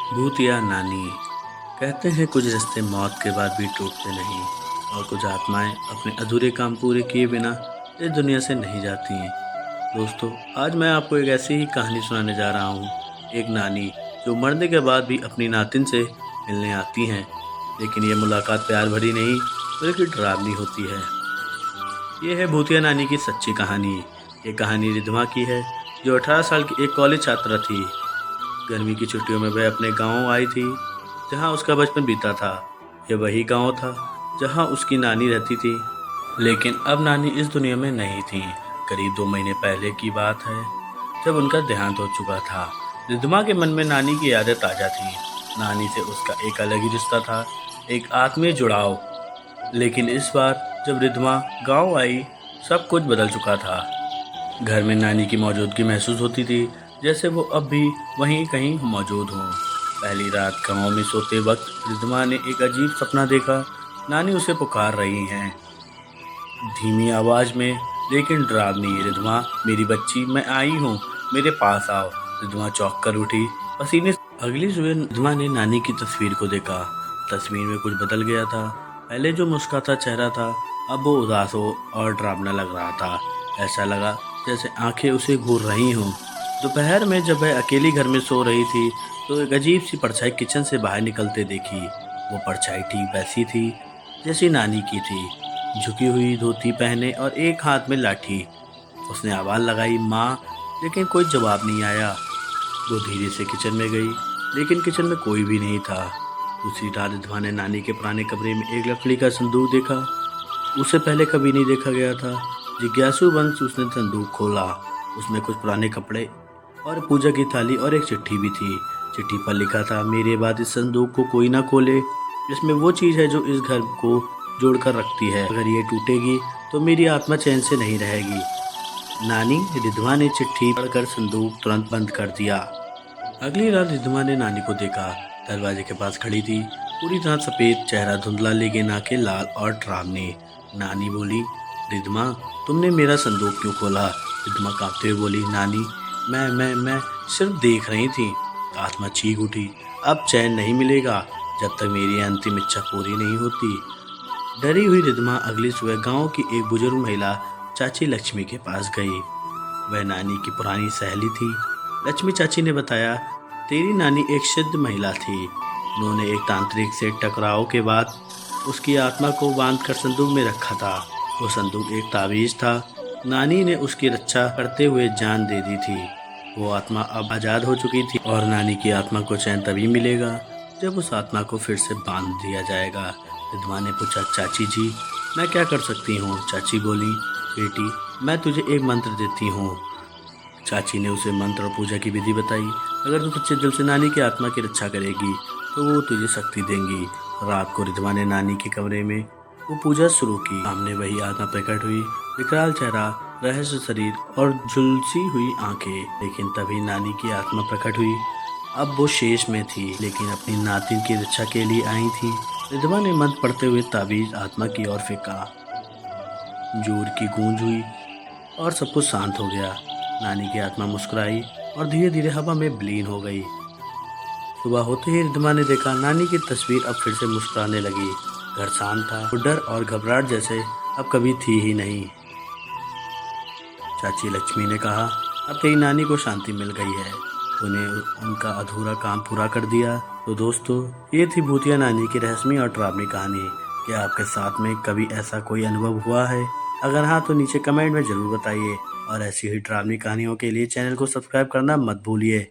भूत या नानी। कहते हैं कुछ रिश्ते मौत के बाद भी टूटते नहीं और कुछ आत्माएं अपने अधूरे काम पूरे किए बिना इस दुनिया से नहीं जाती हैं। दोस्तों, आज मैं आपको एक ऐसी ही कहानी सुनाने जा रहा हूँ। एक नानी जो मरने के बाद भी अपनी नातिन से मिलने आती हैं, लेकिन ये मुलाकात प्यार भरी नहीं बल्कि डरावनी होती है। ये है भूतिया नानी की सच्ची कहानी। ये कहानी रिधवा की है, जो 18 साल की एक कॉलेज छात्रा थी। गर्मी की छुट्टियों में वह अपने गांव आई थी, जहां उसका बचपन बीता था। यह वही गांव था जहां उसकी नानी रहती थी, लेकिन अब नानी इस दुनिया में नहीं थी। करीब 2 महीने पहले की बात है, जब उनका देहांत हो चुका था। रिधमा के मन में नानी की यादें ताज़ा थी। नानी से उसका एक अलग ही रिश्ता था, एक आत्मीय जुड़ाव। लेकिन इस बार जब रिधमा गांव आई, सब कुछ बदल चुका था। घर में नानी की मौजूदगी महसूस होती थी, जैसे वो अब भी वहीं कहीं मौजूद हों। पहली रात गांव में सोते वक्त रिधमा ने एक अजीब सपना देखा। नानी उसे पुकार रही हैं, धीमी आवाज में लेकिन डरावनी। रिधमा, मेरी बच्ची, मैं आई हूँ, मेरे पास आओ। रिधमा चौंक कर उठी, पसीने। अगली सुबह रिधमा ने नानी की तस्वीर को देखा। तस्वीर में कुछ बदल गया था। पहले जो मुस्कुराता चेहरा था, अब वो उदास हो और डरावना लग रहा था। ऐसा लगा जैसे आंखें उसे घूर रही हों। दोपहर में जब वह अकेली घर में सो रही थी, तो एक अजीब सी परछाई किचन से बाहर निकलते देखी। वो परछाई ठीक वैसी थी जैसी नानी की थी, झुकी हुई धोती पहने और एक हाथ में लाठी। उसने आवाज़ लगाई, माँ, लेकिन कोई जवाब नहीं आया। वो धीरे से किचन में गई, लेकिन किचन में कोई भी नहीं था। दूसरी रात रिधवा ने नानी के पुराने कमरे में एक लकड़ी का संदूक देखा। उसे पहले कभी नहीं देखा गया था। जिज्ञासु बन उसने संदूक खोला। उसमें कुछ पुराने कपड़े और पूजा की थाली और एक चिट्ठी भी थी। चिट्ठी पर लिखा था, मेरे बाद इस संदूक को कोई ना खोले। इसमें वो चीज़ है जो इस घर को जोड़कर रखती है। अगर ये टूटेगी तो मेरी आत्मा चैन से नहीं रहेगी। नानी। रिधवा ने चिट्ठी पढ़कर संदूक तुरंत बंद कर दिया। अगली रात रिधवा ने नानी को देखा। दरवाजे के पास खड़ी थी, पूरी तरह सफ़ेद, चेहरा धुंधला लेकिन आंखें लाल और डरावनी। नानी बोली, रिधमा, तुमने मेरा संदूक क्यों खोला? रिधमा कांपते हुए बोली, नानी, मैं सिर्फ देख रही थी। आत्मा चीख उठी, अब चैन नहीं मिलेगा जब तक मेरी अंतिम इच्छा पूरी नहीं होती। डरी हुई रिधमा अगली सुबह गांव की एक बुजुर्ग महिला चाची लक्ष्मी के पास गई। वह नानी की पुरानी सहेली थी। लक्ष्मी चाची ने बताया, तेरी नानी एक सिद्ध महिला थी। उन्होंने एक तांत्रिक से टकराव के बाद उसकी आत्मा को बांधकर संदूक में रखा था। वो संदूक एक ताबीज था। नानी ने उसकी रक्षा करते हुए जान दे दी थी। वो आत्मा अब आज़ाद हो चुकी थी और नानी की आत्मा को चैन तभी मिलेगा जब उस आत्मा को फिर से बांध दिया जाएगा। रिधवा ने पूछा, चाची जी, मैं क्या कर सकती हूँ? चाची बोली, बेटी, मैं तुझे एक मंत्र देती हूँ। चाची ने उसे मंत्र और पूजा की विधि बताई। अगर तू सच्चे दिल से नानी की आत्मा की रक्षा करेगी तो वो तुझे शक्ति देंगी। रात को रिधवा ने नानी के कमरे में वो पूजा शुरू की। सामने वही आत्मा प्रकट हुई, विकराल चेहरा, रहस्य शरीर और झुलसी हुई आंखें। लेकिन तभी नानी की आत्मा प्रकट हुई। अब वो शेष में थी, लेकिन अपनी नातिन की रक्षा के लिए आई थी। रिधवा ने मंत्र पढ़ते हुए ताबीज आत्मा की ओर फेंका। जोर की गूंज हुई और सब कुछ शांत हो गया। नानी की आत्मा मुस्कुराई और धीरे धीरे हवा में विलीन हो गई। सुबह होते ही रिधमा ने देखा, नानी की तस्वीर अब फिर से मुस्कुराने लगी। घर शांत था। वो डर और घबराहट जैसे अब कभी थी ही नहीं। चाची लक्ष्मी ने कहा, अब तेरी नानी को शांति मिल गई है, तूने उनका अधूरा काम पूरा कर दिया। तो दोस्तों, ये थी भूतिया नानी की रहस्यमय और डरावनी कहानी। क्या आपके साथ में कभी ऐसा कोई अनुभव हुआ है? अगर हाँ, तो नीचे कमेंट में ज़रूर बताइए और ऐसी ही डरावनी कहानियों के लिए चैनल को सब्सक्राइब करना मत भूलिए।